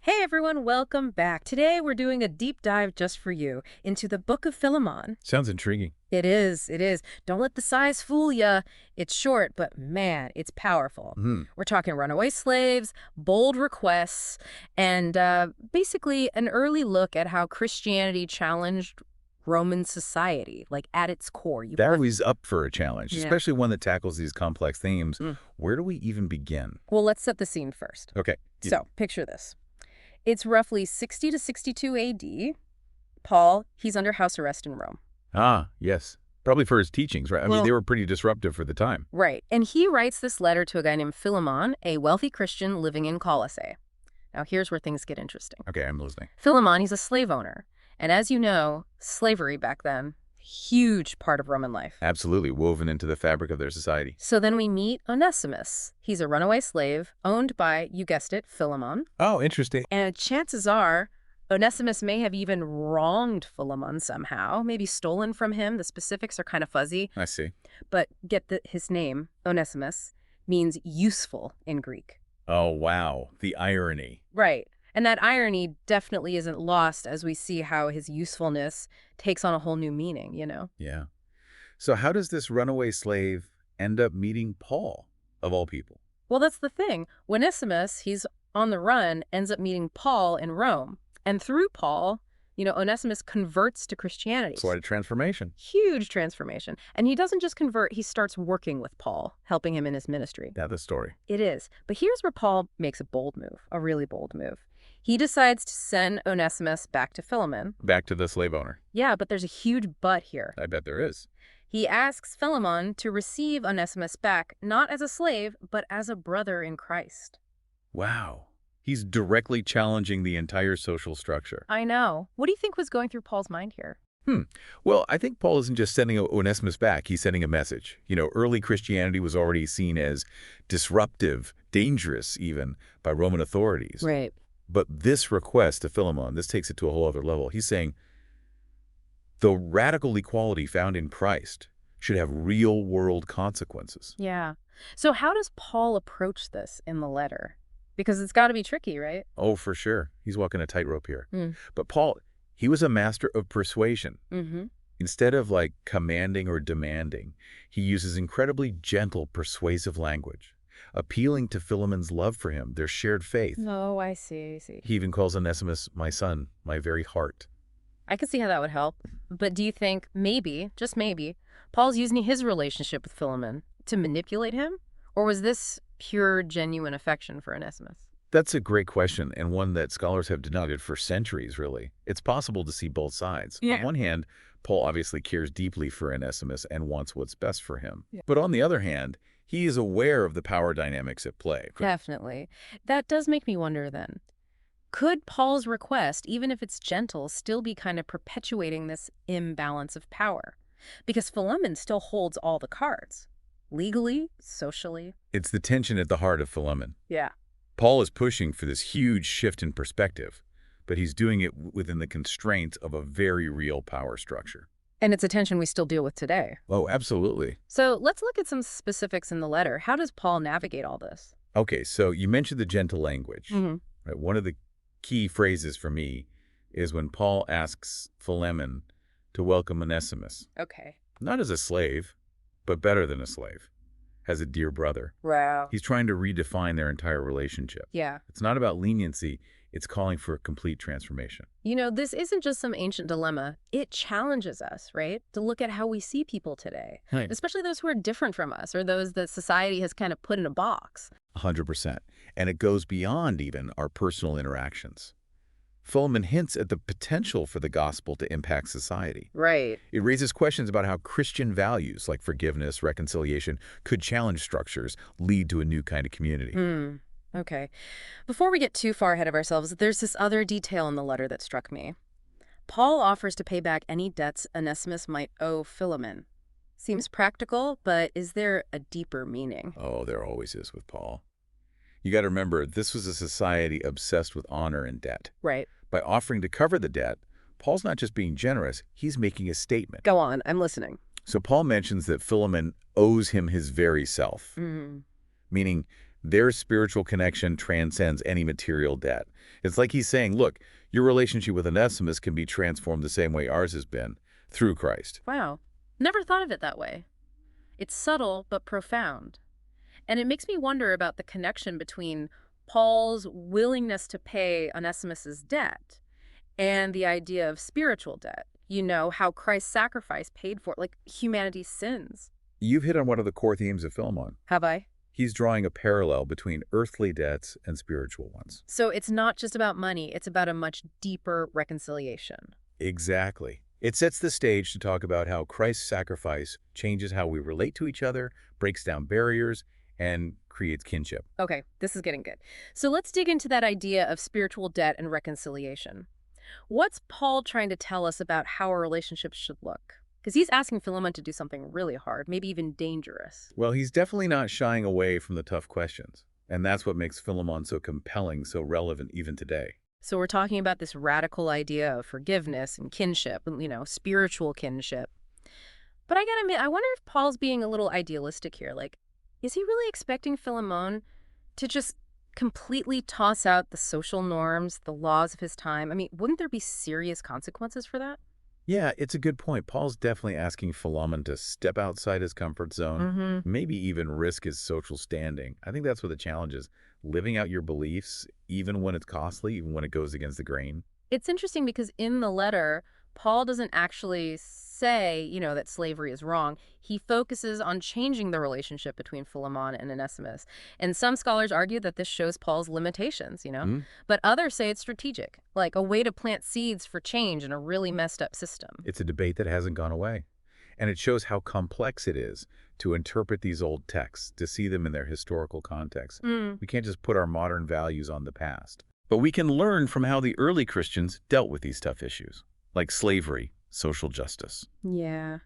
Hey everyone, welcome back. Today we're doing a deep dive just for you into the book of Philemon. Sounds intriguing. It is. Don't let the size fool ya. It's short, but man, it's powerful. Hmm. We're talking runaway slaves, bold requests, and basically an early look at how Christianity challenged Roman society, like at its core. They're always up for a challenge, Yeah. especially one that tackles these complex themes. Mm. Where do we even begin? Well, let's set the scene first. Okay. So, picture this. It's roughly 60 to 62 AD. Paul, he's under house arrest in Rome. Yes. Probably for his teachings, right? I mean, Well- they were pretty disruptive for the time. Right. And he writes this letter to a guy named Philemon, a wealthy Christian living in Colossae. Now, here's where things get interesting. Okay, I'm listening. Philemon, he's a slave owner. And as you know, slavery back then, huge part of Roman life. Absolutely woven into the fabric of their society. So then we meet Onesimus. He's a runaway slave owned by, you guessed it, Philemon. Oh, interesting. And chances are, Onesimus may have even wronged Philemon somehow, maybe stolen from him. The specifics are kind of fuzzy. I see. But his name, Onesimus, means useful in Greek. Oh, wow. The irony. Right. And that irony definitely isn't lost as we see how his usefulness takes on a whole new meaning, you know? Yeah. So how does this runaway slave end up meeting Paul, of all people? Well, that's the thing. Onesimus, he's on the run, ends up meeting Paul in Rome. And through Paul, Onesimus converts to Christianity. Quite a transformation. Huge transformation. And he doesn't just convert, he starts working with Paul, helping him in his ministry. That's the story. It is. But here's where Paul makes a bold move, a really bold move. He decides to send Onesimus back to Philemon. Back to the slave owner. Yeah, but there's a huge but here. I bet there is. He asks Philemon to receive Onesimus back, not as a slave, but as a brother in Christ. Wow. He's directly challenging the entire social structure. I know. What do you think was going through Paul's mind here? Well, I think Paul isn't just sending Onesimus back, he's sending a message. Early Christianity was already seen as disruptive, dangerous even, by Roman authorities. Right. But this request to Philemon, this takes it to a whole other level. He's saying the radical equality found in Christ should have real-world consequences. Yeah. So how does Paul approach this in the letter? Because it's got to be tricky, right? Oh, for sure. He's walking a tightrope here. Mm. But Paul, he was a master of persuasion. Mm-hmm. Instead of commanding or demanding, he uses incredibly gentle, persuasive language, appealing to Philemon's love for him, their shared faith. Oh, I see. He even calls Onesimus my son, my very heart. I can see how that would help. But do you think maybe, just maybe, Paul's using his relationship with Philemon to manipulate him? Or was this pure, genuine affection for Onesimus? That's a great question, and one that scholars have denoted for centuries, really. It's possible to see both sides. Yeah. On one hand, Paul obviously cares deeply for Onesimus and wants what's best for him. Yeah. But on the other hand, he is aware of the power dynamics at play. Definitely. That does make me wonder then. Could Paul's request, even if it's gentle, still be kind of perpetuating this imbalance of power? Because Philemon still holds all the cards. Legally, socially. It's the tension at the heart of Philemon. Yeah. Paul is pushing for this huge shift in perspective, but he's doing it within the constraints of a very real power structure. And it's a tension we still deal with today. Oh, absolutely. So let's look at some specifics in the letter. How does Paul navigate all this? Okay, so you mentioned the gentle language. Mm-hmm. Right? One of the key phrases for me is when Paul asks Philemon to welcome Onesimus, Okay. not as a slave, but better than a slave, as a dear brother. Wow. He's trying to redefine their entire relationship. Yeah. It's not about leniency, it's calling for a complete transformation. This isn't just some ancient dilemma. It challenges us, right? To look at how we see people today, Right. especially those who are different from us or those that society has kind of put in a box. 100%. And it goes beyond even our personal interactions. Philemon hints at the potential for the gospel to impact society. Right. It raises questions about how Christian values like forgiveness, reconciliation, could challenge structures, lead to a new kind of community. Okay. Before we get too far ahead of ourselves, there's this other detail in the letter that struck me. Paul offers to pay back any debts Onesimus might owe Philemon. Seems practical, but is there a deeper meaning? Oh, there always is with Paul. You got to remember, this was a society obsessed with honor and debt. Right. By offering to cover the debt, Paul's not just being generous, he's making a statement. Go on, I'm listening. So Paul mentions that Philemon owes him his very self, meaning Their spiritual connection transcends any material debt. It's like he's saying, look, your relationship with Onesimus can be transformed the same way ours has been, through Christ. Wow. Never thought of it that way. It's subtle but profound. And it makes me wonder about the connection between Paul's willingness to pay Onesimus's debt and the idea of spiritual debt. You know, how Christ's sacrifice paid for, like, humanity's sins. You've hit on one of the core themes of Philemon. Have I? He's drawing a parallel between earthly debts and spiritual ones. So it's not just about money, it's about a much deeper reconciliation. Exactly. It sets the stage to talk about how Christ's sacrifice changes how we relate to each other, breaks down barriers, and creates kinship. Okay, this is getting good. So let's dig into that idea of spiritual debt and reconciliation. What's Paul trying to tell us about how our relationships should look? Because he's asking Philemon to do something really hard, maybe even dangerous. Well, he's definitely not shying away from the tough questions. And that's what makes Philemon so compelling, so relevant even today. So we're talking about this radical idea of forgiveness and kinship, spiritual kinship. But I gotta admit, I wonder if Paul's being a little idealistic here. Like, is he really expecting Philemon to just completely toss out the social norms, the laws of his time? I mean, wouldn't there be serious consequences for that? Yeah, it's a good point. Paul's definitely asking Philemon to step outside his comfort zone, maybe even risk his social standing. I think that's what the challenge is, living out your beliefs, even when it's costly, even when it goes against the grain. It's interesting because in the letter, Paul doesn't actually say, that slavery is wrong. He focuses on changing the relationship between Philemon and Onesimus. And some scholars argue that this shows Paul's limitations. But others say it's strategic, like a way to plant seeds for change in a really messed up system. It's a debate that hasn't gone away. And it shows how complex it is to interpret these old texts, to see them in their historical context. We can't just put our modern values on the past. But we can learn from how the early Christians dealt with these tough issues, like slavery, social justice. Yeah.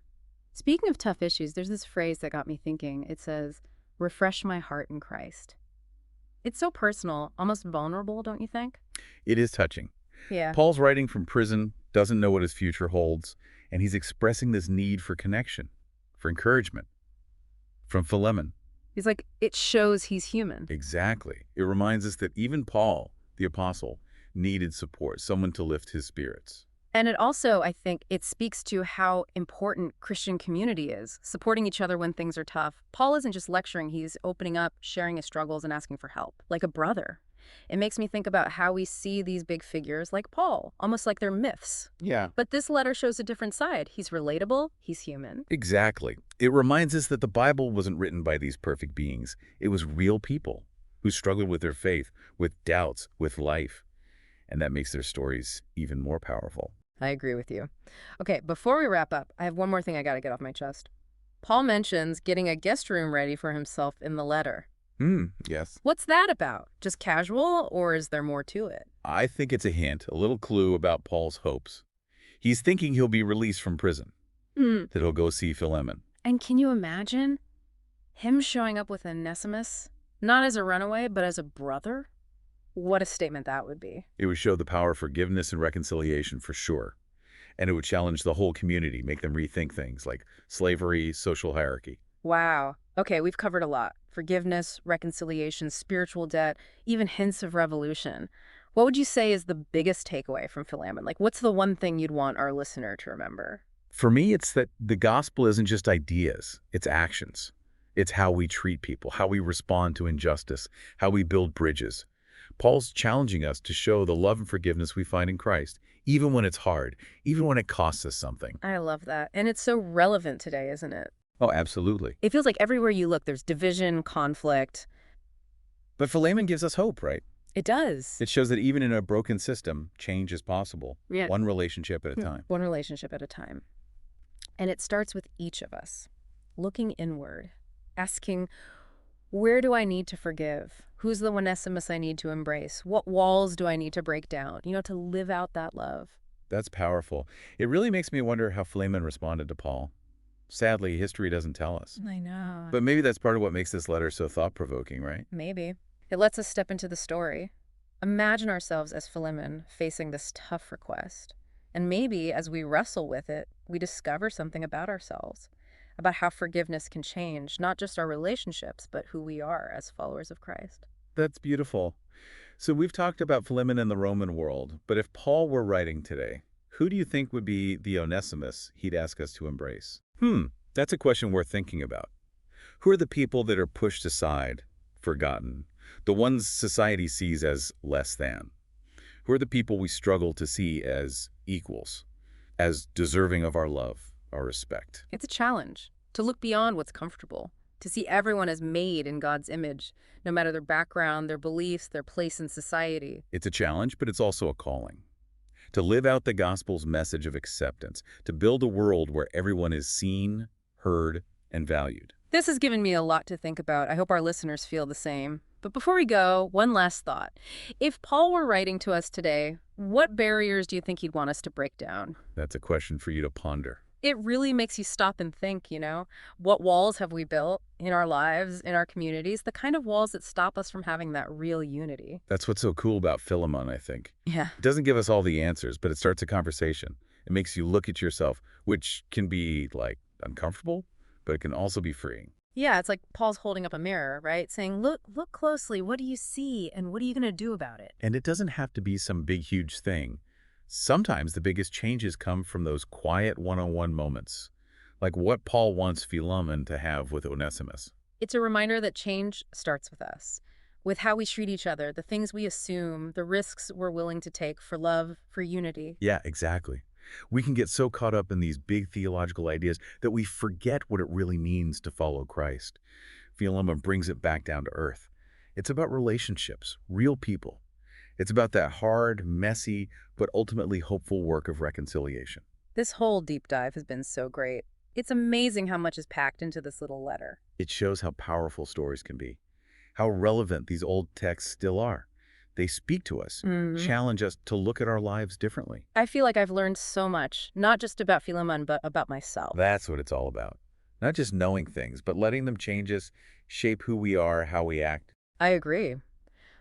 Speaking of tough issues, there's this phrase that got me thinking. It says, refresh my heart in Christ. It's so personal, almost vulnerable, don't you think? It is touching. Yeah. Paul's writing from prison, doesn't know what his future holds, and he's expressing this need for connection, for encouragement, from Philemon. He's like, it shows he's human. Exactly. It reminds us that even Paul, the apostle, needed support, someone to lift his spirits. And it also, I think, it speaks to how important Christian community is, supporting each other when things are tough. Paul isn't just lecturing, he's opening up, sharing his struggles, and asking for help, like a brother. It makes me think about how we see these big figures like Paul, almost like they're myths. Yeah. But this letter shows a different side. He's relatable, he's human. Exactly. It reminds us that the Bible wasn't written by these perfect beings. It was real people who struggled with their faith, with doubts, with life. And that makes their stories even more powerful. I agree with you. Okay, before we wrap up, I have one more thing I gotta get off my chest. Paul mentions getting a guest room ready for himself in the letter. Yes. What's that about? Just casual, or is there more to it? I think it's a hint, a little clue about Paul's hopes. He's thinking he'll be released from prison, that he'll go see Philemon. And can you imagine him showing up with Onesimus, not as a runaway, but as a brother? What a statement that would be. It would show the power of forgiveness and reconciliation for sure. And it would challenge the whole community, make them rethink things like slavery, social hierarchy. Wow. Okay, we've covered a lot. Forgiveness, reconciliation, spiritual debt, even hints of revolution. What would you say is the biggest takeaway from Philemon? Like, what's the one thing you'd want our listener to remember? For me, it's that the gospel isn't just ideas, it's actions. It's how we treat people, how we respond to injustice, how we build bridges. Paul's challenging us to show the love and forgiveness we find in Christ, even when it's hard, even when it costs us something. I love that. And it's so relevant today, isn't it? Oh, absolutely. It feels like everywhere you look, there's division, conflict. But Philemon gives us hope, right? It does. It shows that even in a broken system, change is possible, Yeah. one relationship at a time. One relationship at a time. And it starts with each of us, looking inward, asking, where do I need to forgive? Who's the Onesimus I need to embrace? What walls do I need to break down? To live out that love. That's powerful. It really makes me wonder how Philemon responded to Paul. Sadly, history doesn't tell us. I know. But maybe that's part of what makes this letter so thought-provoking, right? Maybe. It lets us step into the story. Imagine ourselves as Philemon facing this tough request. And maybe as we wrestle with it, we discover something about ourselves, about how forgiveness can change not just our relationships, but who we are as followers of Christ. That's beautiful. So we've talked about Philemon in the Roman world, but if Paul were writing today, who do you think would be the Onesimus he'd ask us to embrace? That's a question worth thinking about. Who are the people that are pushed aside, forgotten, the ones society sees as less than? Who are the people we struggle to see as equals, as deserving of our love, our respect? It's a challenge to look beyond what's comfortable, to see everyone as made in God's image, no matter their background, their beliefs, their place in society. It's a challenge, but it's also a calling. To live out the gospel's message of acceptance, to build a world where everyone is seen, heard, and valued. This has given me a lot to think about. I hope our listeners feel the same. But before we go, one last thought. If Paul were writing to us today, what barriers do you think he'd want us to break down? That's a question for you to ponder. It really makes you stop and think, what walls have we built in our lives, in our communities, the kind of walls that stop us from having that real unity. That's what's so cool about Philemon, I think. Yeah. It doesn't give us all the answers, but it starts a conversation. It makes you look at yourself, which can be, uncomfortable, but it can also be freeing. Yeah, it's like Paul's holding up a mirror, right? Saying, look closely. What do you see? And what are you going to do about it? And it doesn't have to be some big, huge thing. Sometimes the biggest changes come from those quiet one-on-one moments, like what Paul wants Philemon to have with Onesimus. It's a reminder that change starts with us, with how we treat each other, the things we assume, the risks we're willing to take for love, for unity. Yeah, exactly. We can get so caught up in these big theological ideas that we forget what it really means to follow Christ. Philemon brings it back down to earth. It's about relationships, real people. It's about that hard, messy, but ultimately hopeful work of reconciliation. This whole deep dive has been so great. It's amazing how much is packed into this little letter. It shows how powerful stories can be, how relevant these old texts still are. They speak to us, challenge us to look at our lives differently. I feel like I've learned so much, not just about Philemon, but about myself. That's what it's all about. Not just knowing things, but letting them change us, shape who we are, how we act. I agree.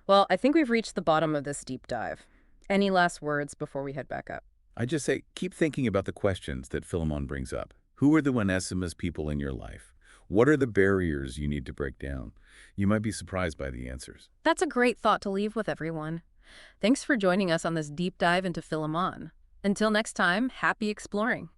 Well, I think we've reached the bottom of this deep dive. Any last words before we head back up? I just say, keep thinking about the questions that Philemon brings up. Who are the Onesimus people in your life? What are the barriers you need to break down? You might be surprised by the answers. That's a great thought to leave with everyone. Thanks for joining us on this deep dive into Philemon. Until next time, happy exploring.